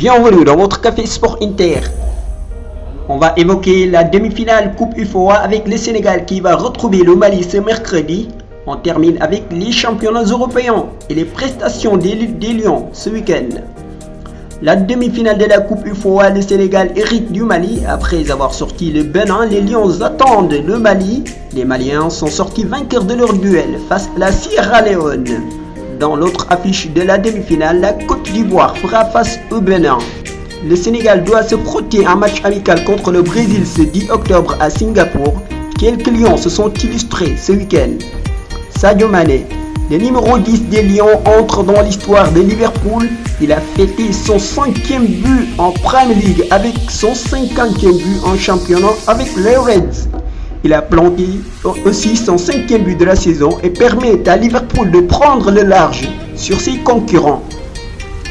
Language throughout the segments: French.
Bienvenue dans votre Café Sport Inter. On va évoquer la demi-finale Coupe UFOA avec le Sénégal qui va retrouver le Mali ce mercredi. On termine avec les championnats européens et les prestations des Lions ce week-end. La demi-finale de la Coupe UFOA, le Sénégal hérite du Mali. Après avoir sorti le Bénin, les Lions attendent le Mali. Les Maliens sont sortis vainqueurs de leur duel face à la Sierra Leone. Dans l'autre affiche de la demi-finale, la Côte d'Ivoire fera face au Bénin. Le Sénégal doit se frotter un match amical contre le Brésil ce 10 octobre à Singapour. Quelques Lions se sont illustrés ce week-end. Sadio Mané, le numéro 10 des Lions, entre dans l'histoire de Liverpool. Il a fêté son 5e but en Premier League avec son 50e but en championnat avec les Reds. Il a planté aussi son 5e but de la saison et permet à Liverpool de prendre le large sur ses concurrents.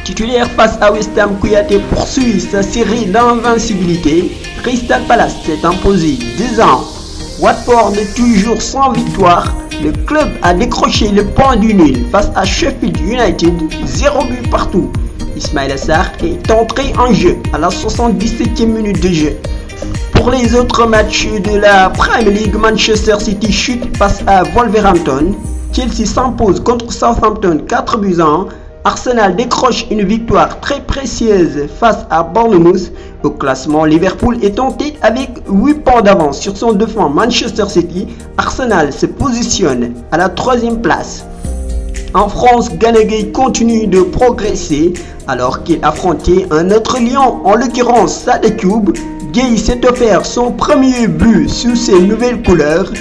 Titulaire face à West Ham, Kouyaté poursuit sa série d'invincibilité. Crystal Palace s'est imposé 2-1. Watford est toujours sans victoire. Le club a décroché le point du nul face à Sheffield United, 0 but partout. Ismaïla Sarr est entré en jeu à la 77e minute de jeu. Pour les autres matchs de la Premier League, Manchester City chute face à Wolverhampton. Chelsea s'impose contre Southampton 4-1. Arsenal décroche une victoire très précieuse face à Bournemouth. Au classement, Liverpool est en tête avec 8 points d'avance sur son défunt Manchester City. Arsenal se positionne à la 3e place. En France, Gana Gueye continue de progresser alors qu'il affrontait un autre lion, en l'occurrence Sadikoub. Gueye s'est offert son premier but sous ses nouvelles couleurs.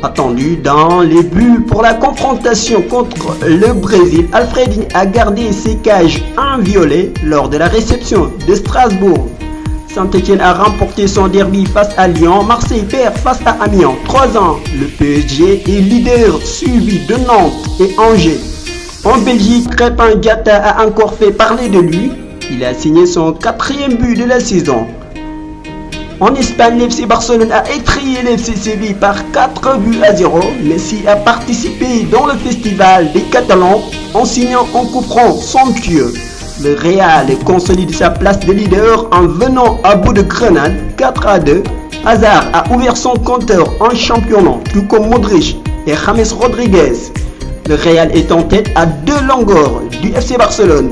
Attendu dans les buts pour la confrontation contre le Brésil, Alfred a gardé ses cages inviolées lors de la réception de Strasbourg. Saint-Etienne a remporté son derby face à Lyon. Marseille perd face à Amiens 3-1. Le PSG est leader suivi de Nantes et Angers. En Belgique, Crépin Diatta a encore fait parler de lui. Il a signé son 4e but de la saison. En Espagne, l'FC Barcelone a étrillé l'FC Séville par 4-0. Messi a participé dans le festival des Catalans en signant un coup franc somptueux. Le Real consolide sa place de leader en venant à bout de Grenade 4-2. Hazard a ouvert son compteur en championnat, tout comme Modric et James Rodriguez. Le Real est en tête à 2 longueurs du FC Barcelone.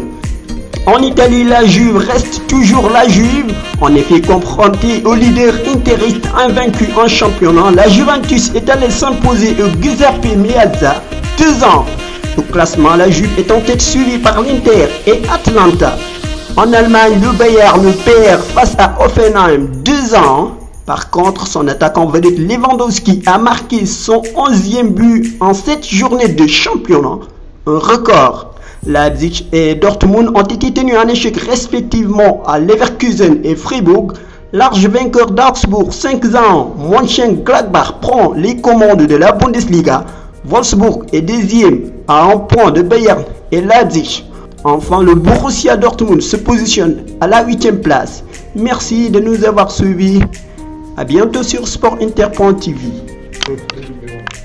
En Italie, la Juve reste toujours la Juve. En effet, confrontée au leader interiste invaincu en championnat, la Juventus est allée s'imposer au Giuseppe Meazza 2-1. Au classement, la Juve est en tête suivie par l'Inter et Atlanta. En Allemagne, le Bayern perd face à Hoffenheim 2-1. Par contre, son attaquant vedette Lewandowski a marqué son 11e but en 7 journées de championnat, un record. Leipzig et Dortmund ont été tenus en échec respectivement à Leverkusen et Fribourg. Large vainqueur d'Augsbourg 5-1, Mönchengladbach prend les commandes de la Bundesliga. Wolfsburg est 2e à 1 point de Bayern et Leipzig. Enfin, le Borussia Dortmund se positionne à la 8e place. Merci de nous avoir suivis. A bientôt sur sportinter.tv.